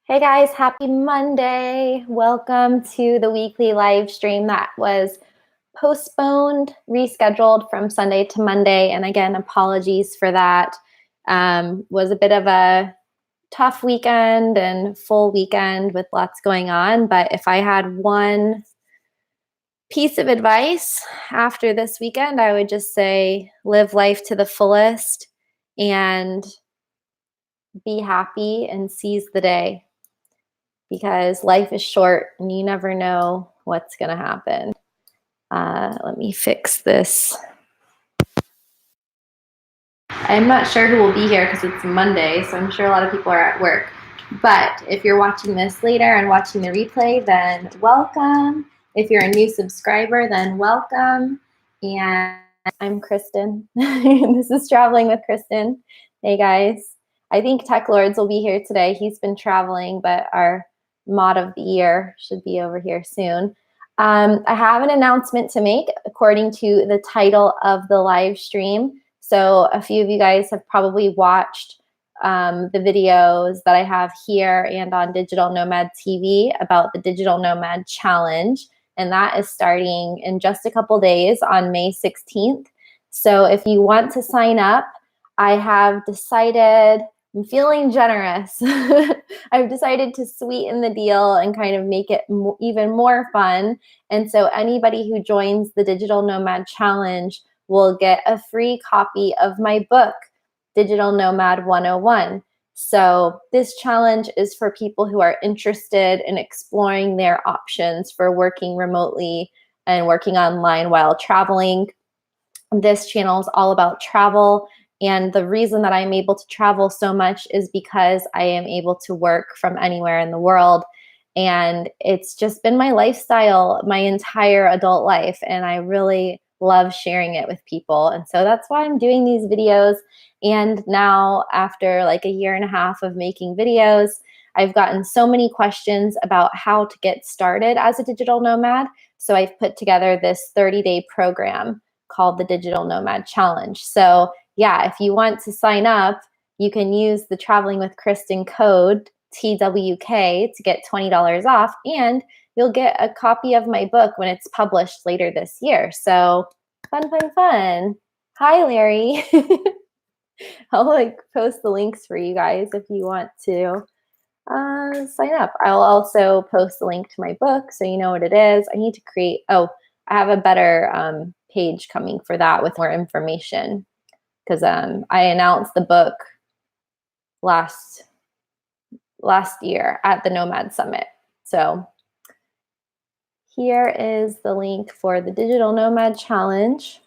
Hey guys, happy Monday. Welcome to the weekly live stream that was postponed, rescheduled from Sunday to Monday. And again, apologies for that. Was a bit of a tough weekend and full weekend with lots going on. But if I had one piece of advice after this weekend, I would just say live life to the fullest and be happy and seize the day, because life is short and you never know what's going to happen. Let me fix this. I'm not sure who will be here because it's Monday, so I'm sure a lot of people are at work. But if you're watching this later and watching the replay, then welcome. If you're a new subscriber, then welcome. And I'm Kristin. This is Traveling with Kristin. Hey guys. I think Tech Lords will be here today. He's been traveling, but our mod of the year should be over here soon. I have an announcement to make according to the title of the live stream. So a few of you guys have probably watched the videos that I have here and on Digital Nomad TV about the Digital Nomad Challenge. And that is starting in just a couple days on May 16th. So if you want to sign up, I have decided, I'm feeling generous. I've decided to sweeten the deal and kind of make it even more fun. And so anybody who joins the Digital Nomad Challenge will get a free copy of my book, Digital Nomad 101. So this challenge is for people who are interested in exploring their options for working remotely and working online while traveling. This channel is all about travel. And the reason that I'm able to travel so much is because I am able to work from anywhere in the world. And it's just been my lifestyle my entire adult life. And I really love sharing it with people. And so that's why I'm doing these videos. And now, after like a year and a half of making videos, I've gotten so many questions about how to get started as a digital nomad. So I've put together this 30-day program called the Digital Nomad Challenge. So yeah, if you want to sign up, you can use the Traveling with Kristin code TWK to get $20 off, and you'll get a copy of my book when it's published later this year. So fun, fun, fun. Hi, Larry. I'll post the links for you guys if you want to sign up. I'll also post a link to my book so you know what it is. I need to create, I have a better page coming for that with more information, because I announced the book last year at the Nomad Summit. So here is the link for the Digital Nomad Challenge.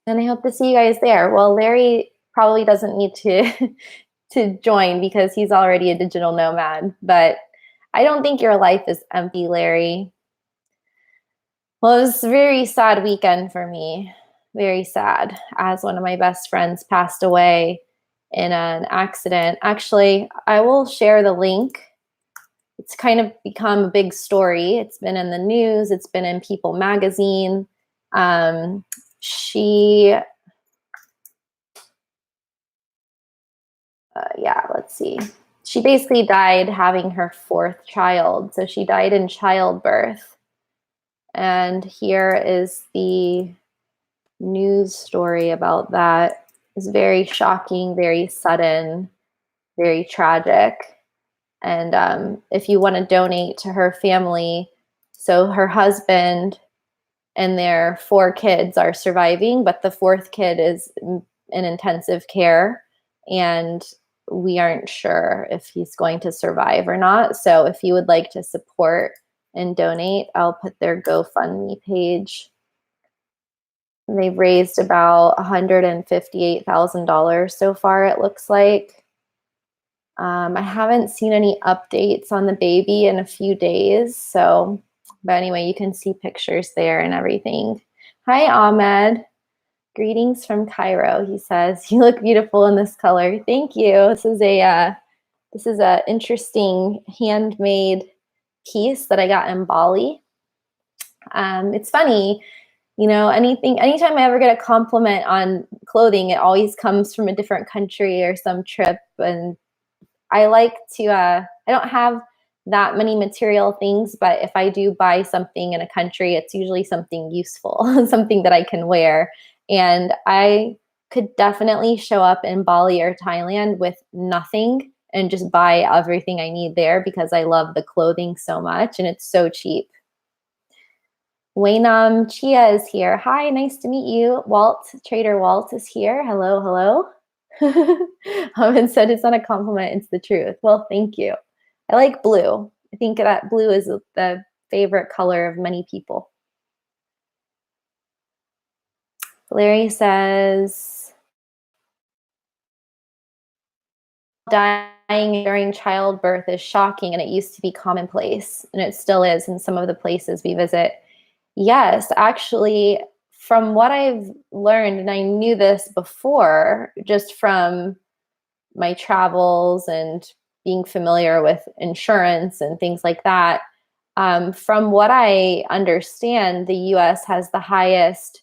And I hope to see you guys there. Well, Larry probably doesn't need to join because he's already a digital nomad, but I don't think your life is empty, Larry. Well, it was a very sad weekend for me. Very sad, as one of my best friends passed away in an accident. Actually, I will share the link. It's kind of become a big story. It's been in the news. It's been in People magazine. Let's see. She basically died having her 4th child. So she died in childbirth. And here is the news story about that. It's very shocking, very sudden, very tragic. And if you want to donate to her family, so her husband and their 4 kids are surviving, but the 4th kid is in intensive care, and we aren't sure if he's going to survive or not. So if you would like to support and donate, I'll put their GoFundMe page. They've raised about $158,000 so far, it looks like. I haven't seen any updates on the baby in a few days. So, but anyway, you can see pictures there and everything. Hi, Ahmed. Greetings from Cairo, he says. You look beautiful in this color. Thank you. This is a interesting handmade piece that I got in Bali. It's funny, you know, anytime I ever get a compliment on clothing, it always comes from a different country or some trip. And I like to, I don't have that many material things, but if I do buy something in a country, it's usually something useful, something that I can wear. And I could definitely show up in Bali or Thailand with nothing and just buy everything I need there because I love the clothing so much and it's so cheap. Waynam Chia is here. Hi, nice to meet you. Walt, Trader Walt is here. Hello, hello. Owen said it's not a compliment, it's the truth. Well, thank you. I like blue. I think that blue is the favorite color of many people. Larry says, dying during childbirth is shocking and it used to be commonplace, and it still is in some of the places we visit. Yes, actually, from what I've learned, and I knew this before just from my travels and being familiar with insurance and things like that, from what I understand, the US has the highest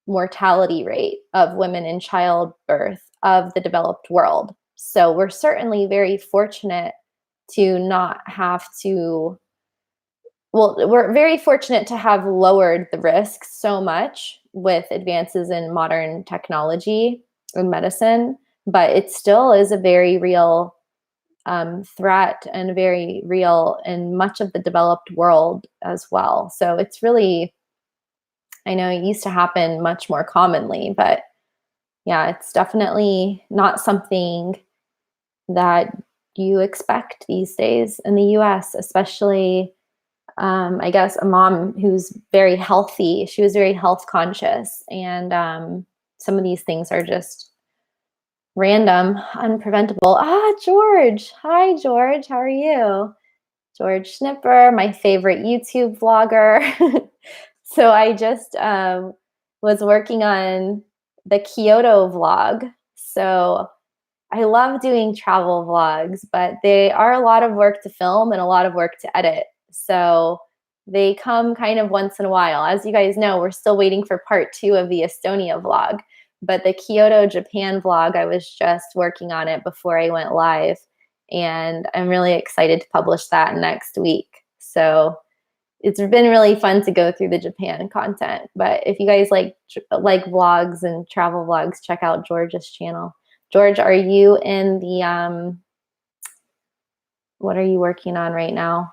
mortality rate of women in childbirth of the developed world. So we're certainly very fortunate to not have to, well, we're very fortunate to have lowered the risk so much with advances in modern technology and medicine, but it still is a very real threat and very real in much of the developed world as well. So it's really, I know it used to happen much more commonly, but yeah, it's definitely not something that you expect these days in the US, especially I guess a mom who's very healthy. She was very health conscious, and some of these things are just random, unpreventable. Ah, George. Hi, George. How are you? George Schnipper, my favorite YouTube vlogger. So I just was working on the Kyoto vlog. So I love doing travel vlogs, but they are a lot of work to film and a lot of work to edit. So they come kind of once in a while. As you guys know, we're still waiting for part 2 of the Estonia vlog. But the Kyoto, Japan vlog, I was just working on it before I went live. And I'm really excited to publish that next week. So it's been really fun to go through the Japan content. But if you guys like vlogs and travel vlogs, check out George's channel. George, are you in the, what are you working on right now?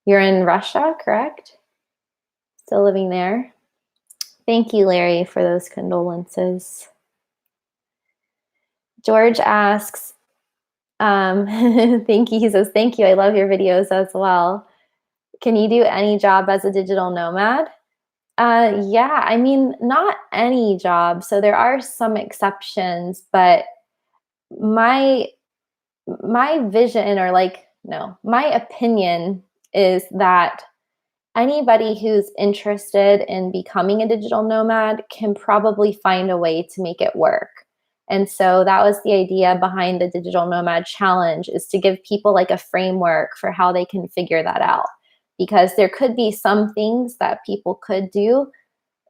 You're in Russia, correct? Still living there? Thank you, Larry, for those condolences. George asks, thank you. He says, thank you. I love your videos as well. Can you do any job as a digital nomad? Yeah, I mean, not any job. So there are some exceptions, but my vision, or my opinion is that anybody who's interested in becoming a digital nomad can probably find a way to make it work. And so that was the idea behind the Digital Nomad Challenge, is to give people like a framework for how they can figure that out. Because there could be some things that people could do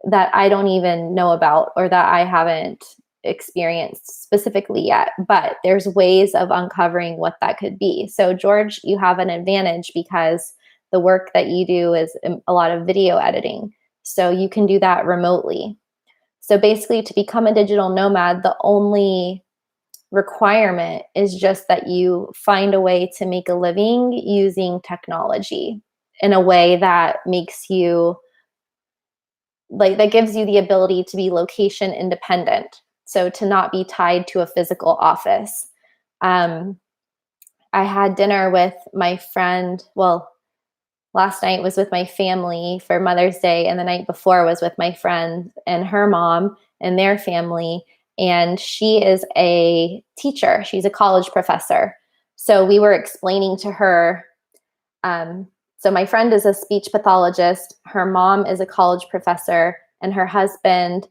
that I don't even know about or that I haven't experienced specifically yet, but there's ways of uncovering what that could be. So George, you have an advantage because the work that you do is a lot of video editing. So you can do that remotely. So basically, to become a digital nomad, the only requirement is just that you find a way to make a living using technology in a way that makes you, that gives you the ability to be location independent. So to not be tied to a physical office. I had dinner with my friend, well, last night was with my family for Mother's Day, and the night before was with my friend and her mom and their family. And she is a teacher. She's a college professor. So we were explaining to her, so my friend is a speech pathologist. Her mom is a college professor, and her husband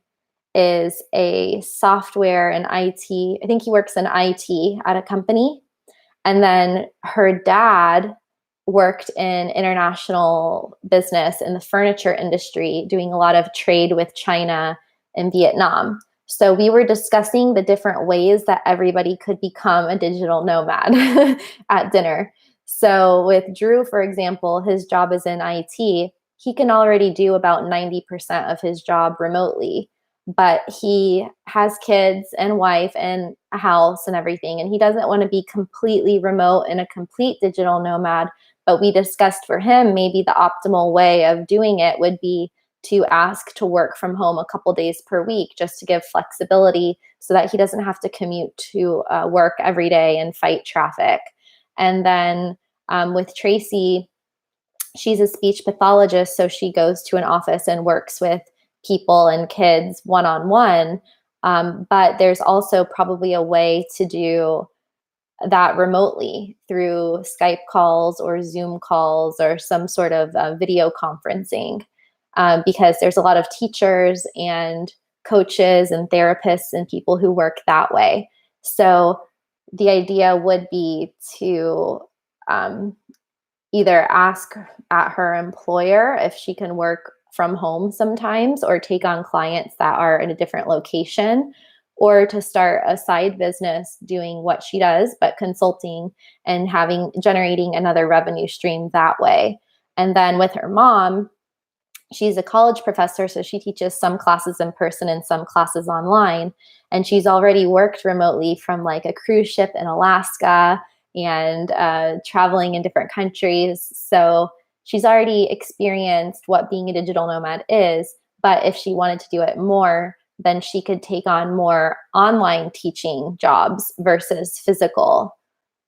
is a software and IT. I think he works in IT at a company. And then her dad worked in international business in the furniture industry, doing a lot of trade with China and Vietnam. So we were discussing the different ways that everybody could become a digital nomad at dinner. So with Drew, for example, his job is in IT. He can already do about 90% of his job remotely, but he has kids and wife and a house and everything. And he doesn't want to be completely remote and a complete digital nomad. But we discussed for him, maybe the optimal way of doing it would be to ask to work from home a couple days per week, just to give flexibility so that he doesn't have to commute to work every day and fight traffic. And then with Tracy, she's a speech pathologist, so she goes to an office and works with people and kids one-on-one. But there's also probably a way to do that remotely through Skype calls or Zoom calls or some sort of video conferencing, because there's a lot of teachers and coaches and therapists and people who work that way. So the idea would be to either ask at her employer if she can work from home sometimes or take on clients that are in a different location, or to start a side business doing what she does, but consulting and generating another revenue stream that way. And then with her mom, she's a college professor, so she teaches some classes in person and some classes online. And she's already worked remotely from like a cruise ship in Alaska and traveling in different countries. So she's already experienced what being a digital nomad is. But if she wanted to do it more, then she could take on more online teaching jobs versus physical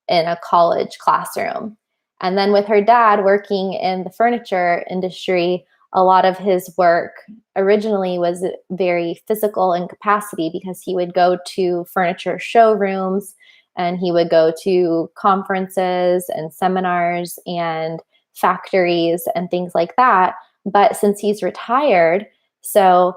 in a college classroom. And then with her dad working in the furniture industry, a lot of his work originally was very physical in capacity because he would go to furniture showrooms and he would go to conferences and seminars and factories and things like that. But since he's retired, so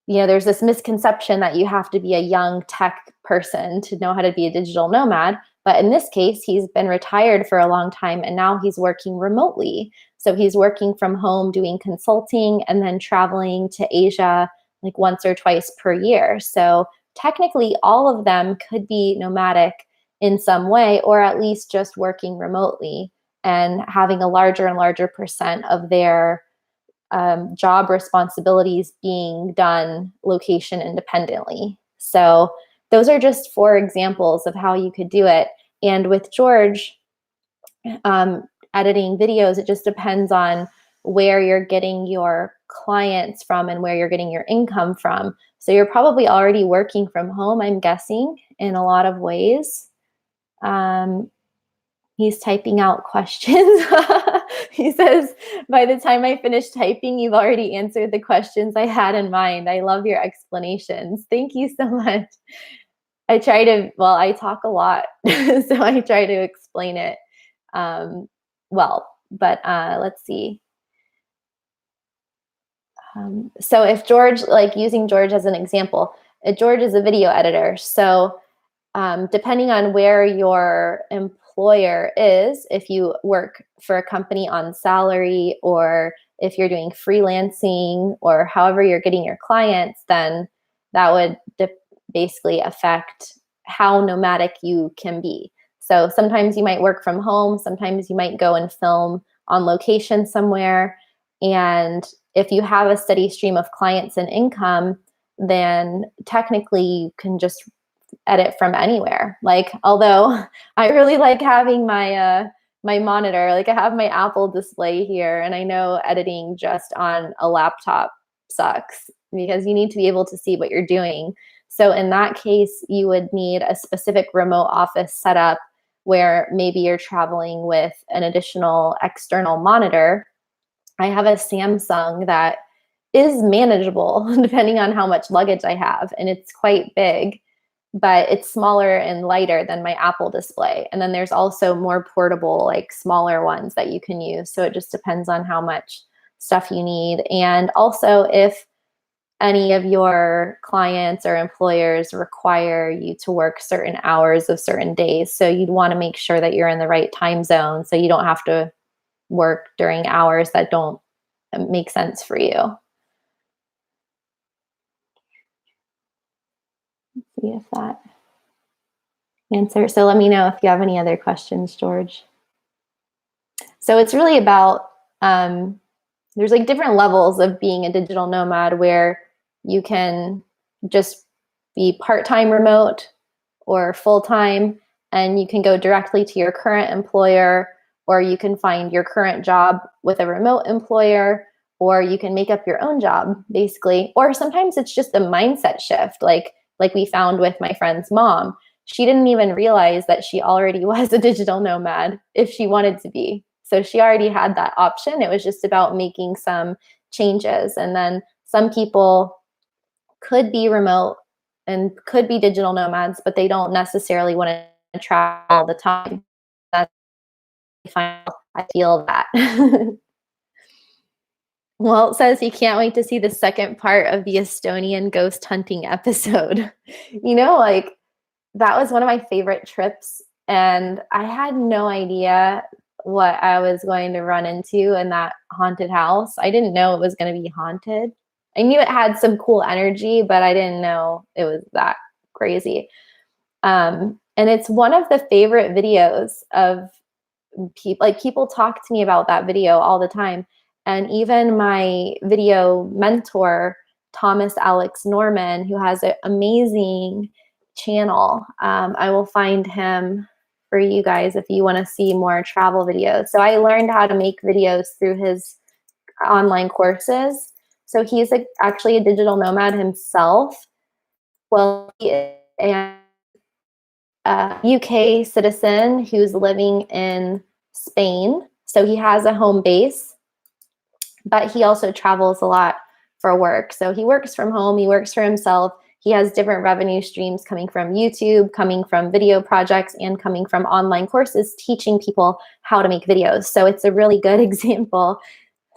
there's this misconception that you have to be a young tech person to know how to be a digital nomad. But in this case, he's been retired for a long time and now he's working remotely. So he's working from home doing consulting and then traveling to Asia like once or twice per year. So technically, all of them could be nomadic in some way, or at least just working remotely and having a larger and larger percent of their job responsibilities being done location independently. So those are just 4 examples of how you could do it. And with George, editing videos, it just depends on where you're getting your clients from and where you're getting your income from. So you're probably already working from home, I'm guessing, in a lot of ways. He's typing out questions. He says, by the time I finish typing, you've already answered the questions I had in mind. I love your explanations. Thank you so much. I talk a lot, so I try to explain it well, but let's see. So if George, like using George as an example, George is a video editor. So depending on where your employer is, if you work for a company on salary or if you're doing freelancing or however you're getting your clients, then that would basically affect how nomadic you can be. So sometimes you might work from home, sometimes you might go and film on location somewhere. And if you have a steady stream of clients and income, then technically you can just edit from anywhere. Like, although I really like having my my monitor, like I have my Apple display here, and I know editing just on a laptop sucks because you need to be able to see what you're doing. So in that case, you would need a specific remote office setup where maybe you're traveling with an additional external monitor. I have a Samsung that is manageable depending on how much luggage I have, and it's quite big, but it's smaller and lighter than my Apple display. And then there's also more portable, like smaller ones that you can use. So it just depends on how much stuff you need. And also if any of your clients or employers require you to work certain hours of certain days. So you'd want to make sure that you're in the right time zone so you don't have to work during hours that don't make sense for you. See if that answer. So let me know if you have any other questions, George. So it's really about, there's like different levels of being a digital nomad where you can just be part-time remote or full-time, and you can go directly to your current employer, or you can find your current job with a remote employer, or you can make up your own job basically. Or sometimes it's just a mindset shift, like we found with my friend's mom. She didn't even realize that she already was a digital nomad if she wanted to be. So she already had that option. It was just about making some changes. And then some people could be remote and could be digital nomads, but they don't necessarily want to travel all the time. That's fine. I feel that. Well, it says he can't wait to see the second part of the Estonian ghost hunting episode. Like that was one of my favorite trips, and I had no idea what I was going to run into in that haunted house. I didn't know it was going to be haunted. I knew it had some cool energy, but I didn't know it was that crazy. And it's one of the favorite videos of people. Like people talk to me about that video all the time. And even my video mentor, Thomas Alex Norman, who has an amazing channel. I will find him for you guys if you want to see more travel videos. So I learned how to make videos through his online courses. So he's actually a digital nomad himself. Well, he is a UK citizen who's living in Spain. So he has a home base, but he also travels a lot for work. So he works from home, he works for himself. He has different revenue streams coming from YouTube, coming from video projects, and coming from online courses teaching people how to make videos. So it's a really good example.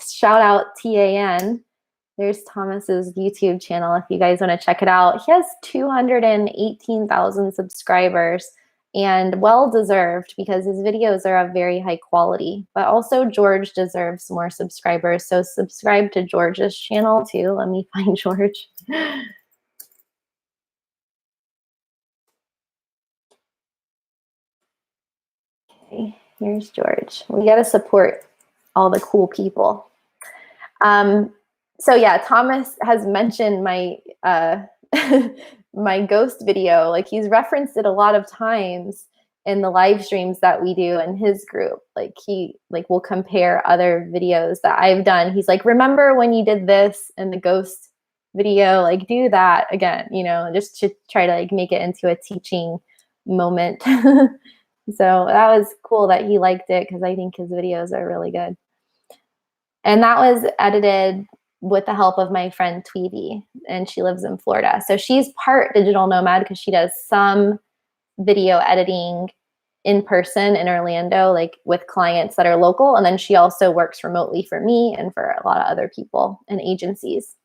Shout out TAN. There's Thomas's YouTube channel if you guys want to check it out. He has 218,000 subscribers, and well-deserved because his videos are of very high quality. But also George deserves more subscribers, so subscribe to George's channel too. Let me find George. Okay, here's George. We got to support all the cool people. So yeah, Thomas has mentioned my my ghost video. Like he's referenced it a lot of times in the live streams that we do in his group. Like he will compare other videos that I've done. He's like, remember when you did this in the ghost video? Like do that again, just to try to make it into a teaching moment. So that was cool that he liked it because I think his videos are really good. And that was edited with the help of my friend Tweety, and she lives in Florida. So she's part digital nomad because she does some video editing in person in Orlando, like with clients that are local. And then she also works remotely for me and for a lot of other people and agencies.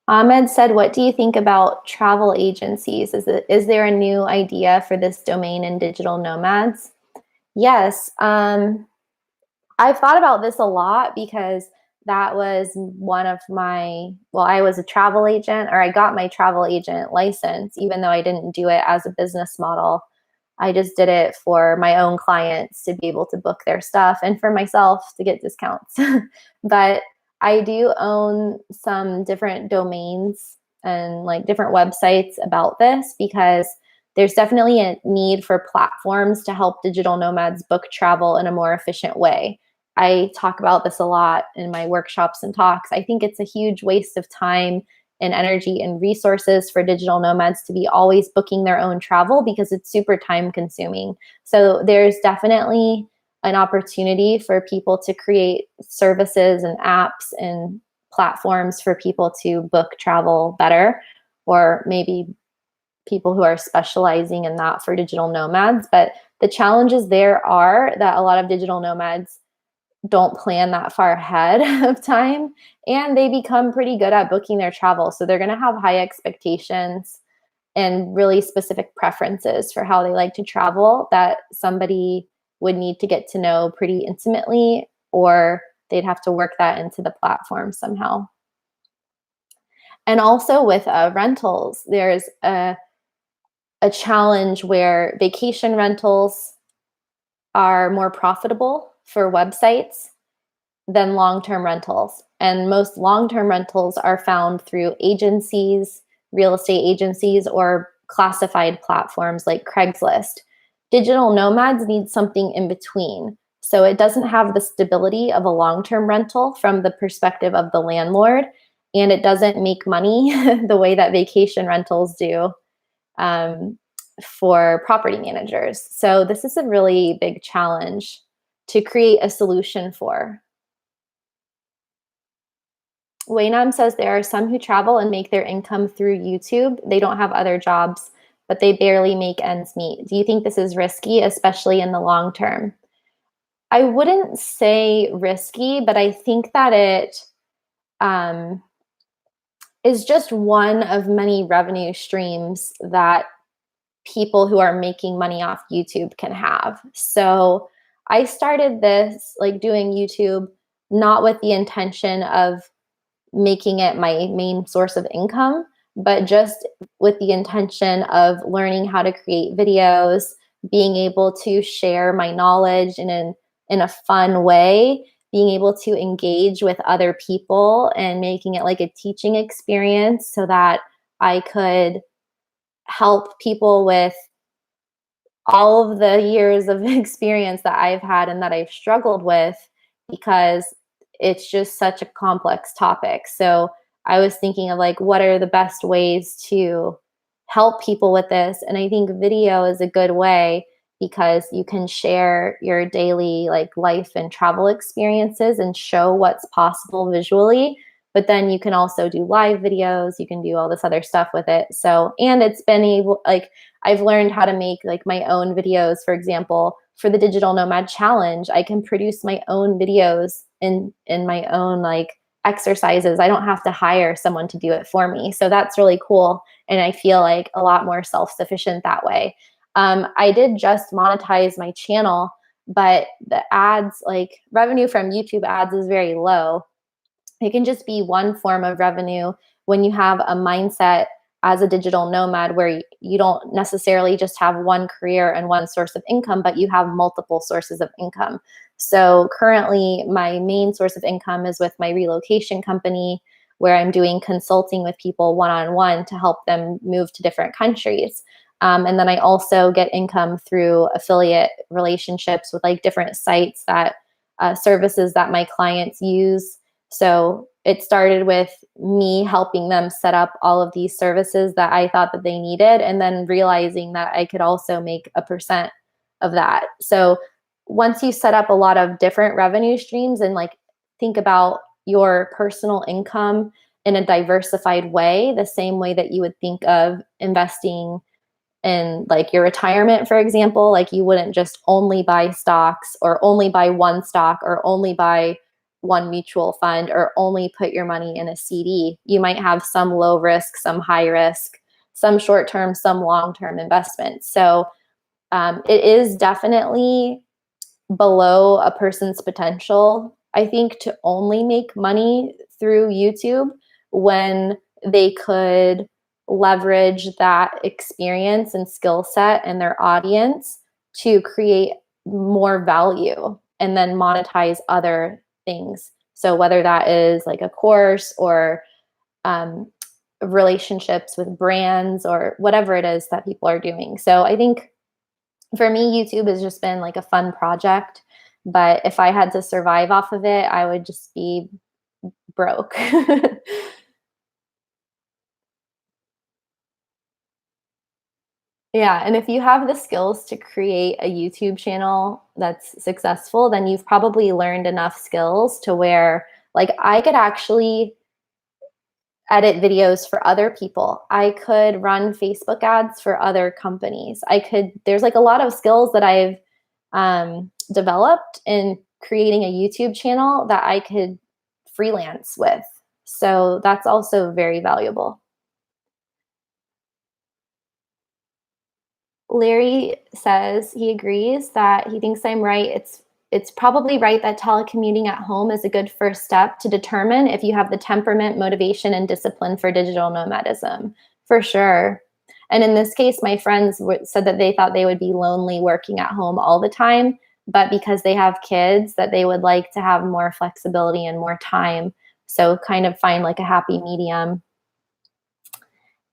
Ahmed said, what do you think about travel agencies? Is there a new idea for this domain in digital nomads? Yes. I've thought about this a lot because that was one of I was a travel agent, or I got my travel agent license, even though I didn't do it as a business model. I just did it for my own clients to be able to book their stuff and for myself to get discounts. But I do own some different domains and different websites about this because there's definitely a need for platforms to help digital nomads book travel in a more efficient way. I talk about this a lot in my workshops and talks. I think it's a huge waste of time and energy and resources for digital nomads to be always booking their own travel because it's super time consuming. So there's definitely an opportunity for people to create services and apps and platforms for people to book travel better, or maybe people who are specializing in that for digital nomads. But the challenges there are that a lot of digital nomads don't plan that far ahead of time, and they become pretty good at booking their travel. So they're going to have high expectations and really specific preferences for how they like to travel that somebody would need to get to know pretty intimately, or they'd have to work that into the platform somehow. And also with rentals, there's a challenge where vacation rentals are more profitable for websites than long-term rentals. And most long-term rentals are found through agencies, real estate agencies, or classified platforms like Craigslist. Digital nomads need something in between. So it doesn't have the stability of a long-term rental from the perspective of the landlord, and it doesn't make money the way that vacation rentals do um, for property managers. So this is a really big challenge to create a solution for. Waynam says there are some who travel and make their income through YouTube. They don't have other jobs, but they barely make ends meet. Do you think this is risky, especially in the long term? I wouldn't say risky, but I think that it um, is just one of many revenue streams that people who are making money off YouTube can have. So I started this, like, doing YouTube, not with the intention of making it my main source of income, but just with the intention of learning how to create videos, being able to share my knowledge in a fun way, being able to engage with other people and making it like a teaching experience so that I could help people with all of the years of experience that I've had and that I've struggled with, because it's just such a complex topic. So I was thinking of, like, what are the best ways to help people with this? And I think video is a good way because you can share your daily, like, life and travel experiences and show what's possible visually. But then you can also do live videos, you can do all this other stuff with it. So, and it's been able, like, I've learned how to make, like, my own videos. For example, for the Digital Nomad Challenge, I can produce my own videos in my own, like, exercises. I don't have to hire someone to do it for me. So that's really cool. And I feel like a lot more self-sufficient that way. I did just monetize my channel, but the ads, like, revenue from YouTube ads is very low. It can just be one form of revenue when you have a mindset as a digital nomad where you don't necessarily just have one career and one source of income, but you have multiple sources of income. So currently, my main source of income is with my relocation company, where I'm doing consulting with people one-on-one to help them move to different countries. And then I also get income through affiliate relationships with, like, different sites that services that my clients use. So it started with me helping them set up all of these services that I thought that they needed, and then realizing that I could also make a percent of that. So once you set up a lot of different revenue streams and, like, think about your personal income in a diversified way, the same way that you would think of investing in, like, your retirement, for example, like, you wouldn't just only buy stocks or only buy one stock or only buy one mutual fund or only put your money in a CD. You might have some low risk, some high risk, some short term, some long term investments. So it is definitely below a person's potential, I think, to only make money through YouTube when they could leverage that experience and skill set and their audience to create more value and then monetize other things. So whether that is, like, a course or um, relationships with brands or whatever it is that people are doing. So I think for me, YouTube has just been like a fun project. But if I had to survive off of it, I would just be broke. Yeah, and if you have the skills to create a YouTube channel that's successful, then you've probably learned enough skills to where, like, I could actually edit videos for other people. I could run Facebook ads for other companies. There's, like, a lot of skills that I've developed in creating a YouTube channel that I could freelance with. So that's also very valuable. Larry says he agrees that he thinks I'm right. It's probably right that telecommuting at home is a good first step to determine if you have the temperament, motivation, and discipline for digital nomadism, for sure. And in this case, my friends said that they thought they would be lonely working at home all the time, but because they have kids, that they would like to have more flexibility and more time. So kind of find like a happy medium.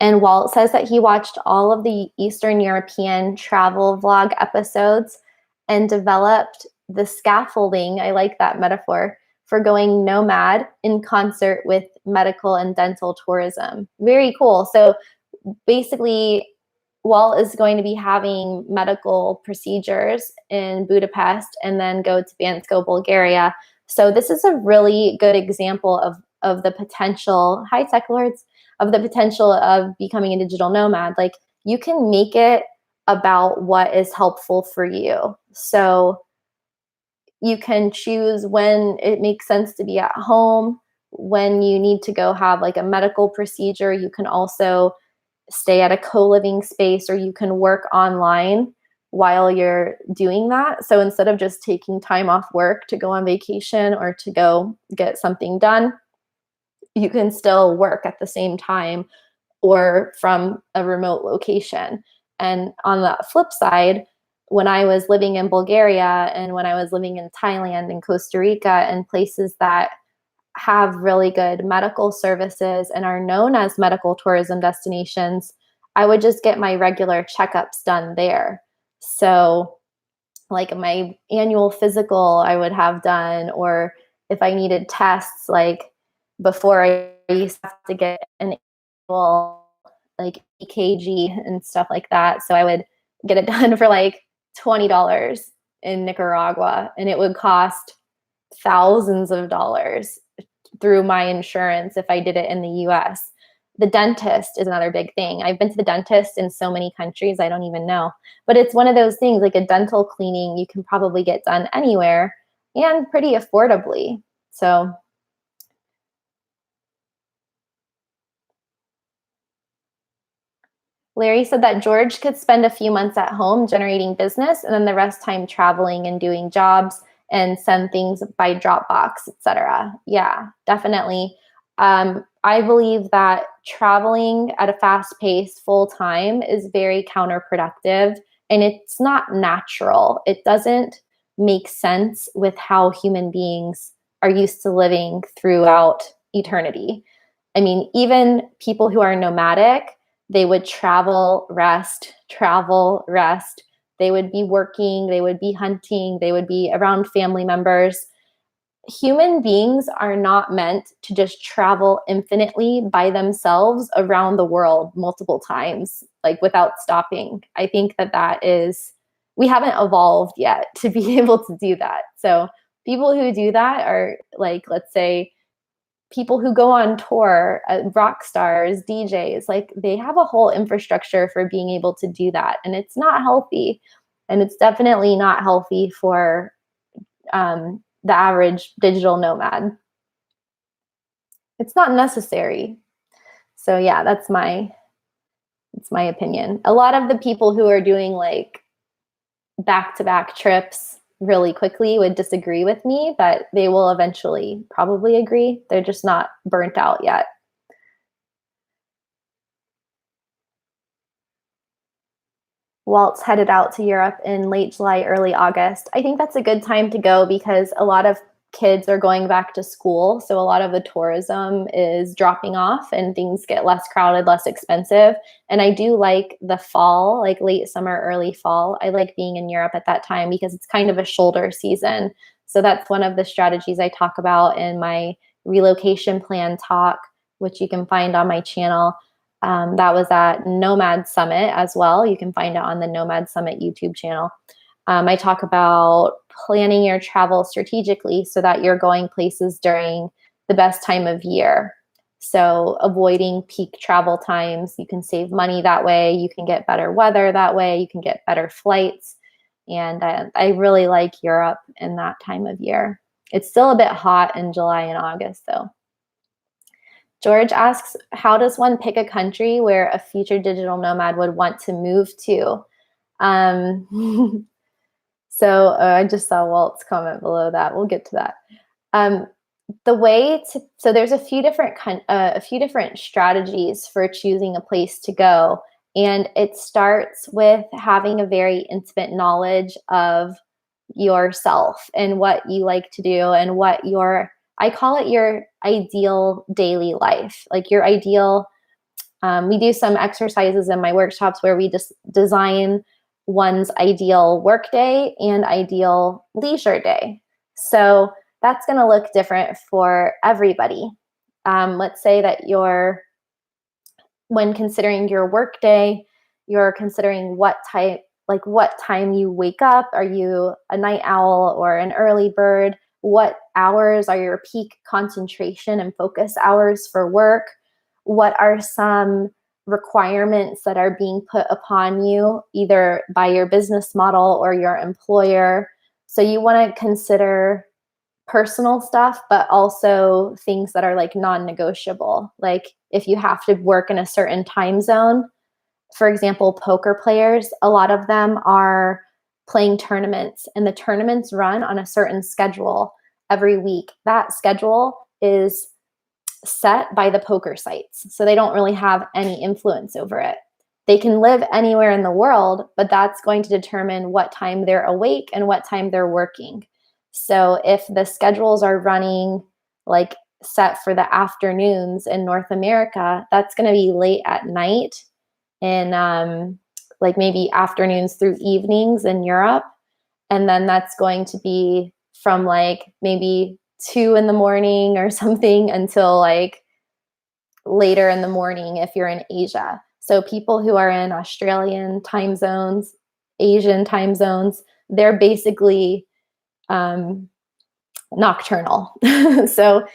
And Walt says that he watched all of the Eastern European travel vlog episodes and developed the scaffolding, I like that metaphor, for going nomad in concert with medical and dental tourism. Very cool. So basically, Walt is going to be having medical procedures in Budapest and then go to Bansko, Bulgaria. So this is a really good example of the potential, hi Tech Lords, of the potential of becoming a digital nomad. Like, you can make it about what is helpful for you. So you can choose when it makes sense to be at home, when you need to go have like a medical procedure. You can also stay at a co-living space, or you can work online while you're doing that. So instead of just taking time off work to go on vacation or to go get something done, you can still work at the same time or from a remote location. And on the flip side, when I was living in Bulgaria and when I was living in Thailand and Costa Rica and places that have really good medical services and are known as medical tourism destinations, I would just get my regular checkups done there. So like my annual physical I would have done, or if I needed tests, like before I used to have to get an annual like EKG and stuff like that. So I would get it done for like $20 in Nicaragua, and it would cost thousands of dollars through my insurance if I did it in the US. The dentist is another big thing. I've been to the dentist in so many countries, I don't even know. But it's one of those things, like a dental cleaning, you can probably get done anywhere and pretty affordably. So Larry said that George could spend a few months at home generating business and then the rest time traveling and doing jobs and send things by Dropbox, etc. Yeah, definitely. I believe that traveling at a fast pace full time is very counterproductive, and it's not natural. It doesn't make sense with how human beings are used to living throughout eternity. I mean, even people who are nomadic, they would travel, rest, travel, rest. They would be working, they would be hunting, they would be around family members. Human beings are not meant to just travel infinitely by themselves around the world multiple times, like without stopping. I think that is, we haven't evolved yet to be able to do that. So people who do that are like, let's say, people who go on tour, rock stars, DJs, like they have a whole infrastructure for being able to do that. And it's not healthy. And it's definitely not healthy for the average digital nomad. It's not necessary. So yeah, that's my opinion. A lot of the people who are doing like back-to-back trips really quickly would disagree with me, but they will eventually probably agree. They're just not burnt out yet. Walt's headed out to Europe in late July, early August. I think that's a good time to go because a lot of kids are going back to school. So a lot of the tourism is dropping off and things get less crowded, less expensive. And I do like the fall, like late summer, early fall. I like being in Europe at that time because it's kind of a shoulder season. So that's one of the strategies I talk about in my relocation plan talk, which you can find on my channel. That was at Nomad Summit as well. You can find it on the Nomad Summit YouTube channel. I talk about planning your travel strategically so that you're going places during the best time of year. So avoiding peak travel times, you can save money that way. You can get better weather that way. You can get better flights. And I really like Europe in that time of year. It's still a bit hot in July and August though. George asks, how does one pick a country where a future digital nomad would want to move to? So I just saw Walt's comment below that. We'll get to that. So there's a few different strategies for choosing a place to go, and it starts with having a very intimate knowledge of yourself and what you like to do and what I call it your ideal daily life, like your ideal. We do some exercises in my workshops where we just design one's ideal work day and ideal leisure day. So that's going to look different for everybody. Let's say that when considering your work day, you're considering what time you wake up. Are you a night owl or an early bird? What hours are your peak concentration and focus hours for work? What are some requirements that are being put upon you, either by your business model or your employer? So you want to consider personal stuff, but also things that are like non-negotiable. Like if you have to work in a certain time zone, for example, poker players, a lot of them are playing tournaments, and the tournaments run on a certain schedule every week. That schedule is set by the poker sites, so they don't really have any influence over it. They can live anywhere in the world, but that's going to determine what time they're awake and what time they're working. So if the schedules are running like set for the afternoons in North America, that's going to be late at night in like maybe afternoons through evenings in Europe. And then that's going to be from like maybe 2 in the morning or something until like later in the morning if you're in Asia. So people who are in Australian time zones, Asian time zones, they're basically nocturnal. So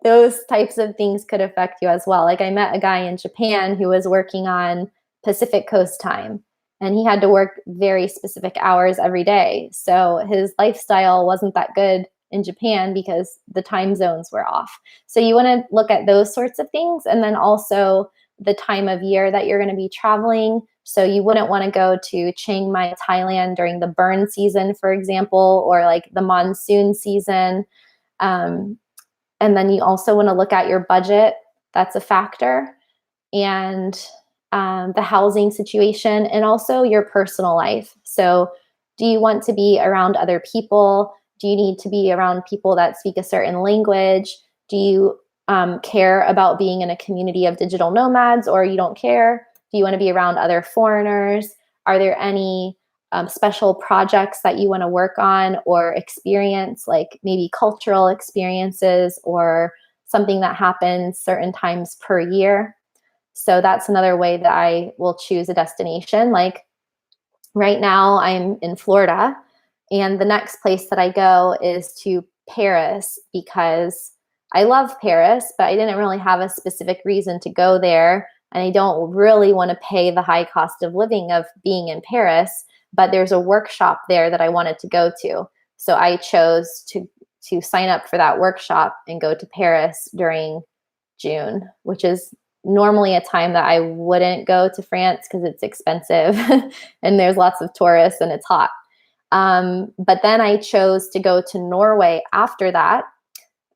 those types of things could affect you as well. Like I met a guy in Japan who was working on Pacific Coast time, and he had to work very specific hours every day. So his lifestyle wasn't that good in Japan because the time zones were off. So you want to look at those sorts of things, and then also the time of year that you're going to be traveling. So you wouldn't want to go to Chiang Mai, Thailand during the burn season, for example, or like the monsoon season. And then you also want to look at your budget. That's a factor. And the housing situation, and also your personal life. So do you want to be around other people? Do you need to be around people that speak a certain language? Do you care about being in a community of digital nomads, or you don't care? Do you want to be around other foreigners? Are there any special projects that you want to work on or experience, like maybe cultural experiences or something that happens certain times per year? So that's another way that I will choose a destination. Like right now I'm in Florida, and the next place that I go is to Paris because I love Paris, but I didn't really have a specific reason to go there. And I don't really want to pay the high cost of living of being in Paris, but there's a workshop there that I wanted to go to. So I chose to sign up for that workshop and go to Paris during June, which is normally a time that I wouldn't go to France because it's expensive and there's lots of tourists and it's hot. But then I chose to go to Norway after that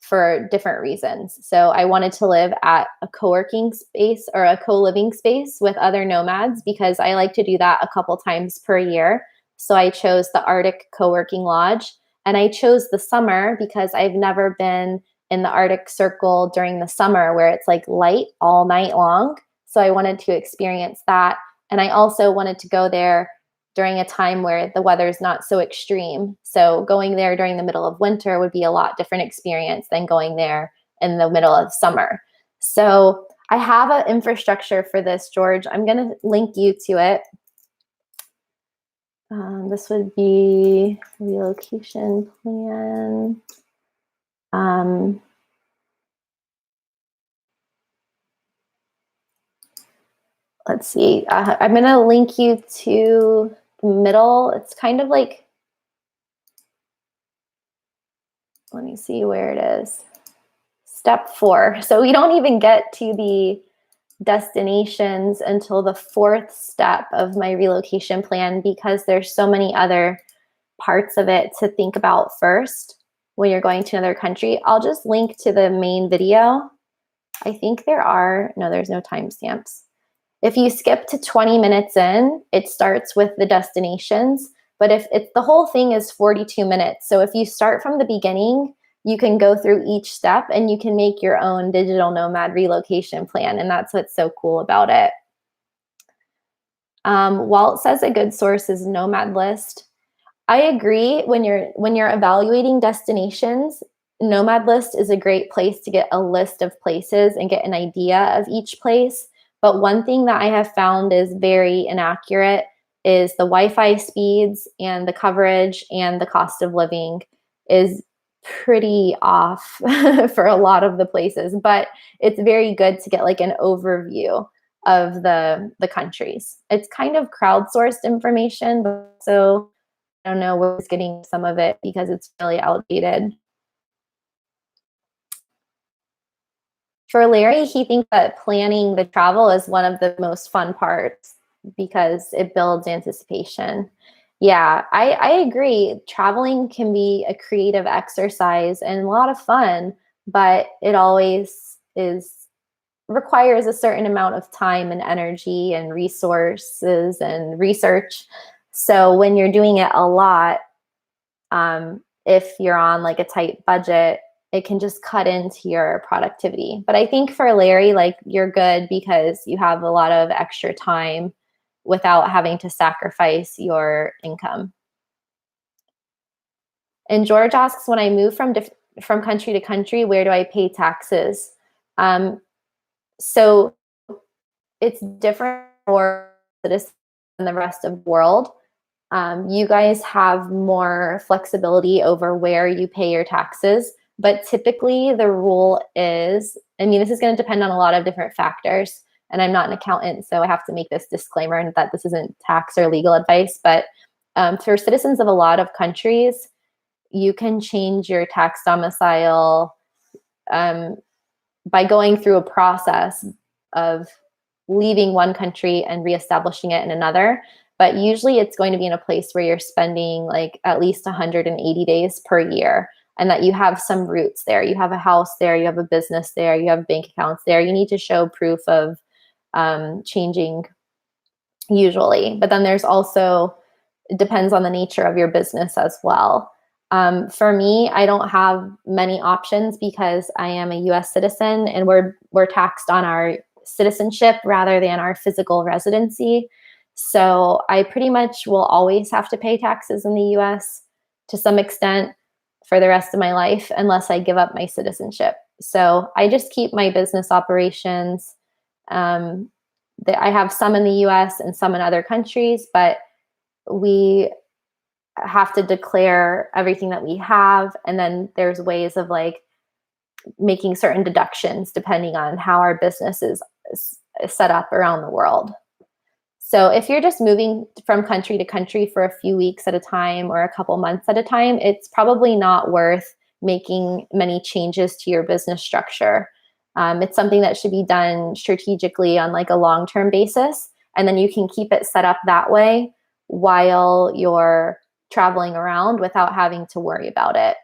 for different reasons. So I wanted to live at a co-working space or a co-living space with other nomads because I like to do that a couple times per year. So I chose the Arctic Co-working Lodge, and I chose the summer because I've never been in the Arctic Circle during the summer where it's like light all night long. So I wanted to experience that. And I also wanted to go there during a time where the weather's not so extreme. So going there during the middle of winter would be a lot different experience than going there in the middle of summer. So I have an infrastructure for this, George. I'm going to link you to it. This would be relocation plan. Let's see. I'm going to link you to the middle. It's kind of like, let me see where it is. Step 4. So we don't even get to the destinations until the 4th step of my relocation plan because there's so many other parts of it to think about first when you're going to another country. I'll just link to the main video. I think there's no timestamps. If you skip to 20 minutes in, it starts with the destinations. But if the whole thing is 42 minutes, so if you start from the beginning, you can go through each step and you can make your own digital nomad relocation plan. And that's what's so cool about it. Walt says a good source is Nomad List. I agree. When you're evaluating destinations, Nomad List is a great place to get a list of places and get an idea of each place. But one thing that I have found is very inaccurate is the Wi-Fi speeds and the coverage and the cost of living is pretty off for a lot of the places. But it's very good to get like an overview of the countries. It's kind of crowdsourced information, but so I don't know who's getting some of it because it's really outdated. For Larry, he thinks that planning the travel is one of the most fun parts because it builds anticipation. Yeah, I agree. Traveling can be a creative exercise and a lot of fun, but it always requires a certain amount of time and energy and resources and research. So when you're doing it a lot, if you're on like a tight budget, it can just cut into your productivity. But I think for Larry, like you're good because you have a lot of extra time without having to sacrifice your income. And George asks, when I move from country to country, where do I pay taxes? So it's different for citizens than the rest of the world. You guys have more flexibility over where you pay your taxes, but typically the rule is, I mean, this is going to depend on a lot of different factors, and I'm not an accountant, so I have to make this disclaimer that this isn't tax or legal advice, but for citizens of a lot of countries, you can change your tax domicile by going through a process of leaving one country and reestablishing it in another. But usually it's going to be in a place where you're spending like at least 180 days per year and that you have some roots there. You have a house there, you have a business there, you have bank accounts there. You need to show proof of changing usually. But then there's also, it depends on the nature of your business as well. For me, I don't have many options because I am a US citizen and we're taxed on our citizenship rather than our physical residency. So I pretty much will always have to pay taxes in the US to some extent for the rest of my life unless I give up my citizenship. So I just keep my business operations. I have some in the US and some in other countries, but we have to declare everything that we have. And then there's ways of like making certain deductions depending on how our business is set up around the world. So if you're just moving from country to country for a few weeks at a time or a couple months at a time, it's probably not worth making many changes to your business structure. It's something that should be done strategically on like a long-term basis. And then you can keep it set up that way while you're traveling around without having to worry about it.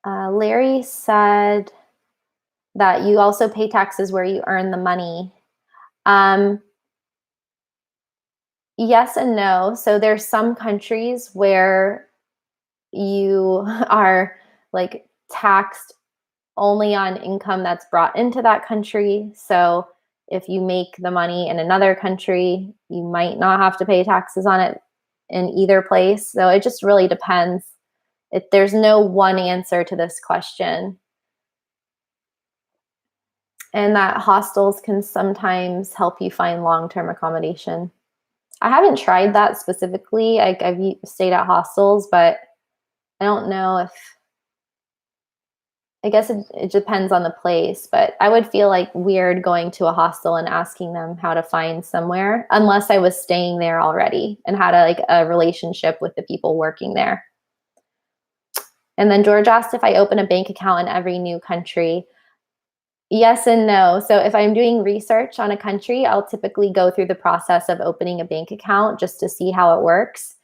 Larry said that you also pay taxes where you earn the money. Yes and no. So there's some countries where you are like taxed only on income that's brought into that country. So if you make the money in another country, you might not have to pay taxes on it in either place. So it just really depends. There's no one answer to this question. And that hostels can sometimes help you find long-term accommodation. I haven't tried that specifically. I've stayed at hostels, but I don't know if, I guess it depends on the place, but I would feel like weird going to a hostel and asking them how to find somewhere unless I was staying there already and had a relationship with the people working there. And then George asked if I open a bank account in every new country. Yes and no. So if I'm doing research on a country, I'll typically go through the process of opening a bank account just to see how it works.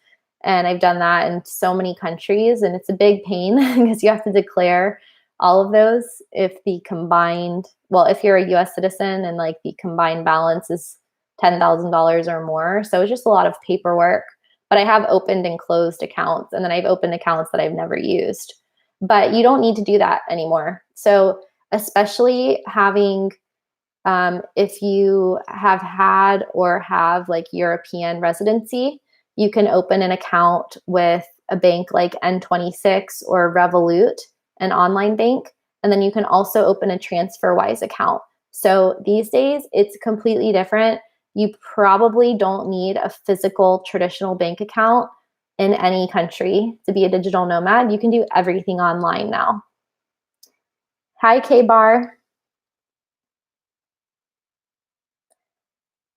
And I've done that in so many countries, and it's a big pain because you have to declare all of those if the combined, well, if you're a US citizen and like the combined balance is $10,000 or more. So it's just a lot of paperwork. But I have opened and closed accounts, and then I've opened accounts that I've never used. But you don't need to do that anymore. So especially having, if you have had or have like European residency, you can open an account with a bank like N26 or Revolut, an online bank, and then you can also open a TransferWise account. So these days it's completely different. You probably don't need a physical traditional bank account in any country to be a digital nomad. You can do everything online now. Hi, K-Bar.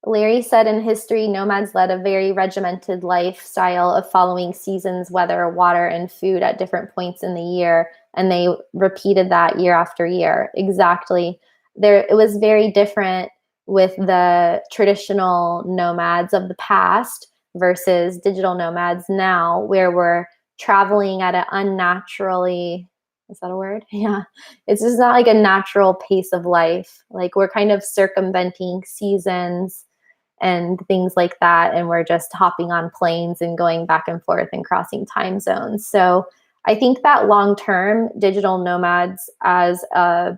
Larry said in history, nomads led a very regimented lifestyle of following seasons, weather, water, and food at different points in the year. And they repeated that year after year. Exactly. It was very different with the traditional nomads of the past versus digital nomads now, where we're traveling at an unnaturally, is that a word? Yeah. It's just not like a natural pace of life. Like we're kind of circumventing seasons and things like that. And we're just hopping on planes and going back and forth and crossing time zones. So I think that long-term digital nomads as a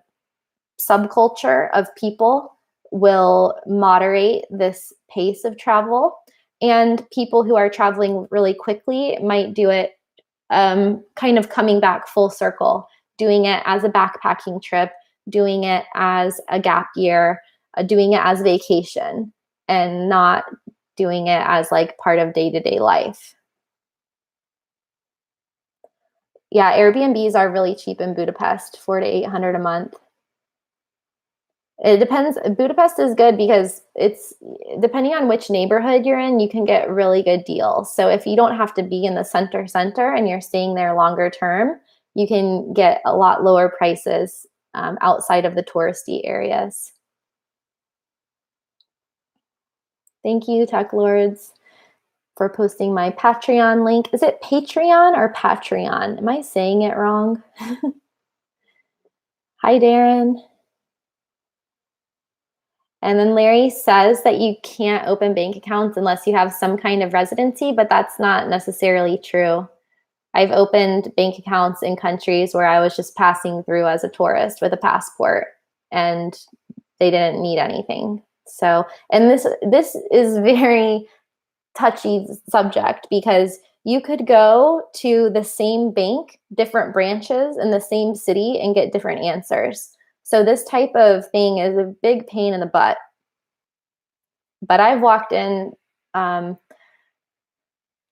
subculture of people will moderate this pace of travel. And people who are traveling really quickly might do it kind of coming back full circle, doing it as a backpacking trip, doing it as a gap year, doing it as vacation, and not doing it as like part of day-to-day life. Yeah, Airbnbs are really cheap in Budapest, $400 to $800 a month. It depends. Budapest is good because it's depending on which neighborhood you're in, you can get really good deals. So if you don't have to be in the center and you're staying there longer term, you can get a lot lower prices outside of the touristy areas. Thank you, Tech Lords, for posting my Patreon link. Is it Patreon or Patreon? Am I saying it wrong? Hi, Darren. And then Larry says that you can't open bank accounts unless you have some kind of residency, but that's not necessarily true. I've opened bank accounts in countries where I was just passing through as a tourist with a passport and they didn't need anything. So, and this is very touchy subject because you could go to the same bank, different branches in the same city and get different answers. So this type of thing is a big pain in the butt. But I've walked in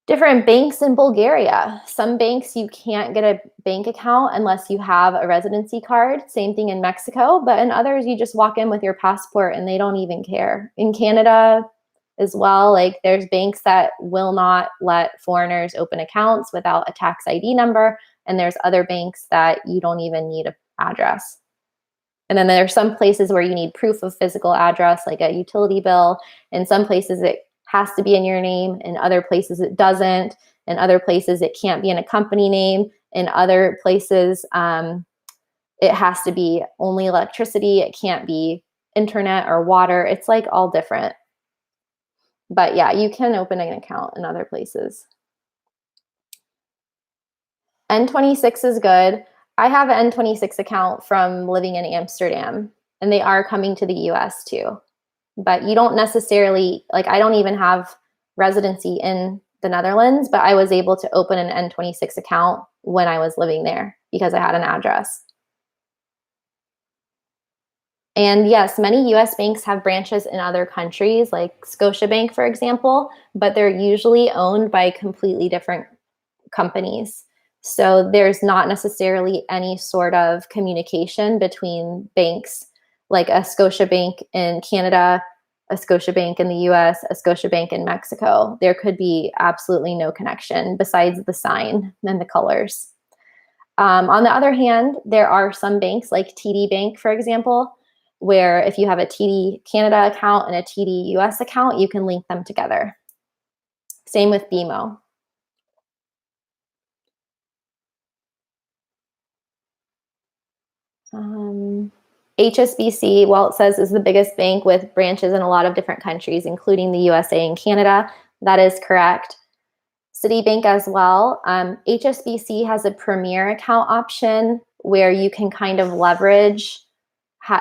different banks in Bulgaria. Some banks you can't get a bank account unless you have a residency card. Same thing in Mexico. But in others, you just walk in with your passport and they don't even care. In Canada as well, like there's banks that will not let foreigners open accounts without a tax ID number. And there's other banks that you don't even need an address. And then there are some places where you need proof of physical address, like a utility bill. In some places, it has to be in your name. In other places, it doesn't. In other places, it can't be in a company name. In other places, it has to be only electricity. It can't be internet or water. It's like all different. But yeah, you can open an account in other places. N26 is good. I have an N26 account from living in Amsterdam, and they are coming to the US too. But you don't necessarily, like I don't even have residency in the Netherlands, but I was able to open an N26 account when I was living there because I had an address. And yes, many US banks have branches in other countries, like Scotiabank, for example, but they're usually owned by completely different companies. So there's not necessarily any sort of communication between banks, like a Scotiabank in Canada, a Scotiabank in the US, a Scotiabank in Mexico. There could be absolutely no connection besides the sign and the colors. On the other hand, there are some banks like TD Bank, for example, where if you have a TD Canada account and a TD US account, you can link them together. Same with BMO. HSBC, well, it says is the biggest bank with branches in a lot of different countries, including the USA and Canada. That is correct. Citibank as well. HSBC has a premier account option where you can kind of leverage.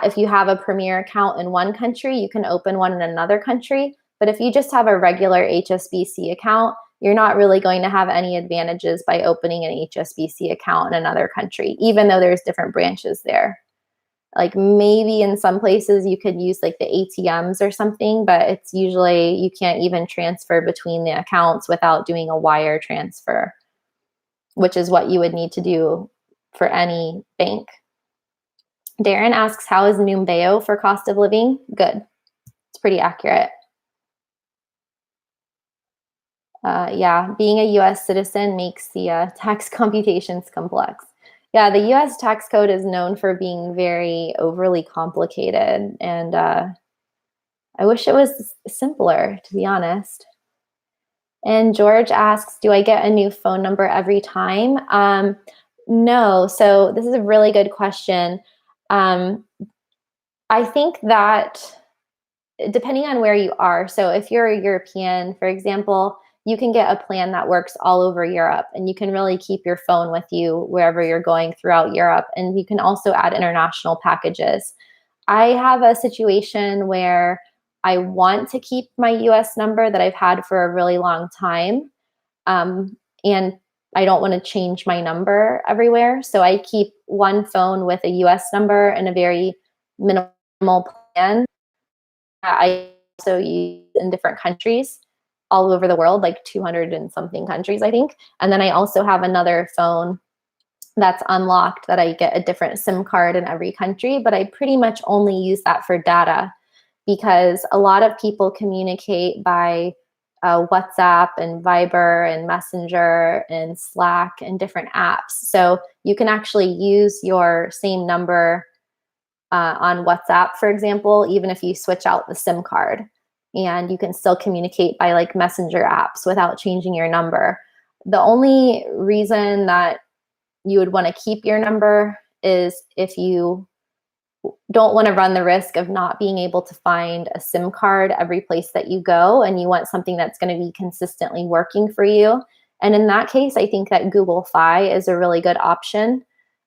If you have a premier account in one country, you can open one in another country. But if you just have a regular HSBC account, you're not really going to have any advantages by opening an HSBC account in another country, even though there's different branches there. Like maybe in some places you could use like the ATMs or something, but it's usually you can't even transfer between the accounts without doing a wire transfer, which is what you would need to do for any bank. Darren asks, how is Numbeo for cost of living? Good. It's pretty accurate. Yeah, being a US citizen makes the tax computations complex. Yeah, the US tax code is known for being very overly complicated, and I wish it was simpler, to be honest. And George asks, do I get a new phone number every time? No, so this is a really good question. I think that depending on where you are, so if you're a European, for example, you can get a plan that works all over Europe, and you can really keep your phone with you wherever you're going throughout Europe. And you can also add international packages. I have a situation where I want to keep my US number that I've had for a really long time. And I don't want to change my number everywhere. So I keep one phone with a US number and a very minimal plan. I also use in different countries all over the world, like 200 and something countries, I think. And then I also have another phone that's unlocked that I get a different SIM card in every country, but I pretty much only use that for data because a lot of people communicate by WhatsApp and Viber and Messenger and Slack and different apps. So you can actually use your same number on WhatsApp, for example, even if you switch out the SIM card, and you can still communicate by like messenger apps without changing your number. The only reason that you would want to keep your number is if you don't want to run the risk of not being able to find a SIM card every place that you go, and you want something that's going to be consistently working for you. And in that case, I think that Google Fi is a really good option.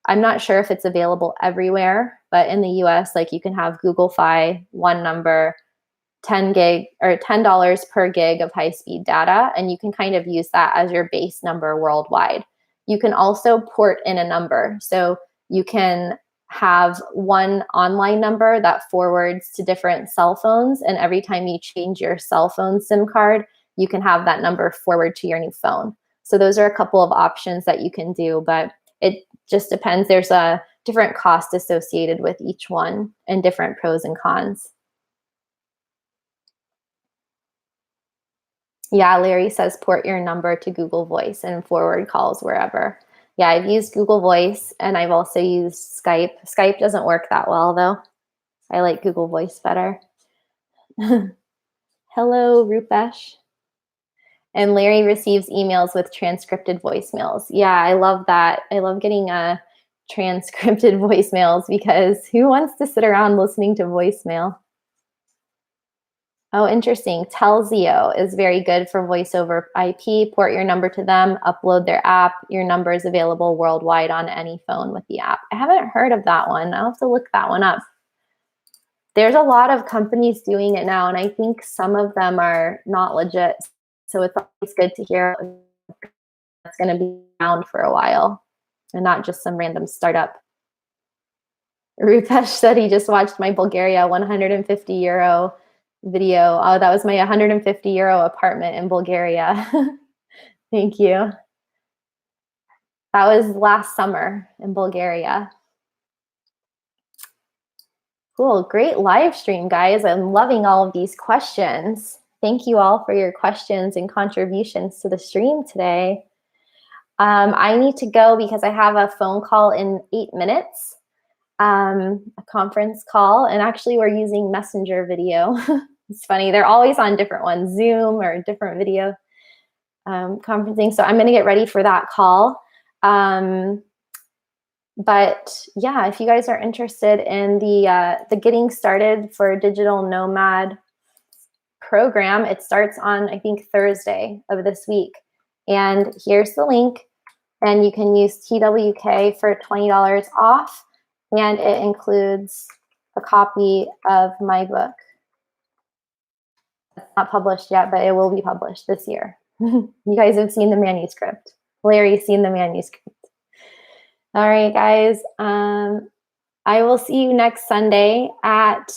I'm not sure if it's available everywhere, but in the US, like you can have Google Fi, one number, 10 gig or $10 per gig of high-speed data, and you can kind of use that as your base number worldwide. You can also port in a number. So you can have one online number that forwards to different cell phones, and every time you change your cell phone SIM card, you can have that number forward to your new phone. So those are a couple of options that you can do, but it just depends. There's a different cost associated with each one and different pros and cons. Yeah, Larry says port your number to Google Voice and forward calls wherever. Yeah, I've used Google Voice and I've also used Skype. Skype doesn't work that well though. I like Google Voice better. Hello, Rupesh. And Larry receives emails with transcripted voicemails. Yeah, I love that. I love getting transcripted voicemails because who wants to sit around listening to voicemail? Oh, interesting. Telzio is very good for voice over IP. Port your number to them, upload their app. Your number is available worldwide on any phone with the app. I haven't heard of that one. I'll have to look that one up. There's a lot of companies doing it now, and I think some of them are not legit. So it's always good to hear it's going to be around for a while and not just some random startup. Rupesh said he just watched my Bulgaria 150 euro video. Oh, that was my 150 euro apartment in Bulgaria. Thank you. That was last summer in Bulgaria. Cool, great live stream, guys. I'm loving all of these questions. Thank you all for your questions and contributions to the stream today. I need to go because I have a phone call in 8 minutes. a conference call, and actually we're using Messenger video. It's funny, they're always on different ones, Zoom or different video conferencing. So I'm going to get ready for that call. But yeah, if you guys are interested in the getting started for Digital Nomad program, it starts on, I think, Thursday of this week. And here's the link. And you can use TWK for $20 off. And it includes a copy of my book. It's not published yet, but it will be published this year. You guys have seen the manuscript. Larry's seen the manuscript. All right, guys. I will see you next Sunday at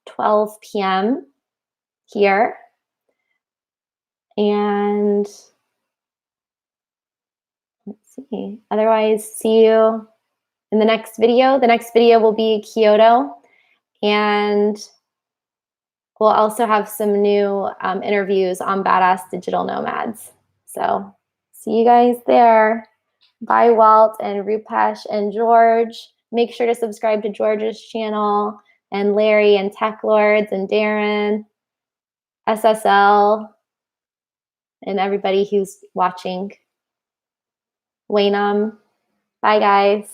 12 p.m. here. And let's see. Otherwise, see you in the next video. The next video will be Kyoto. And we'll also have some new interviews on Badass Digital Nomads. So see you guys there. Bye, Walt and Rupesh and George. Make sure to subscribe to George's channel, and Larry and Tech Lords and Darren, SSL, and everybody who's watching. Waynam. Bye, guys.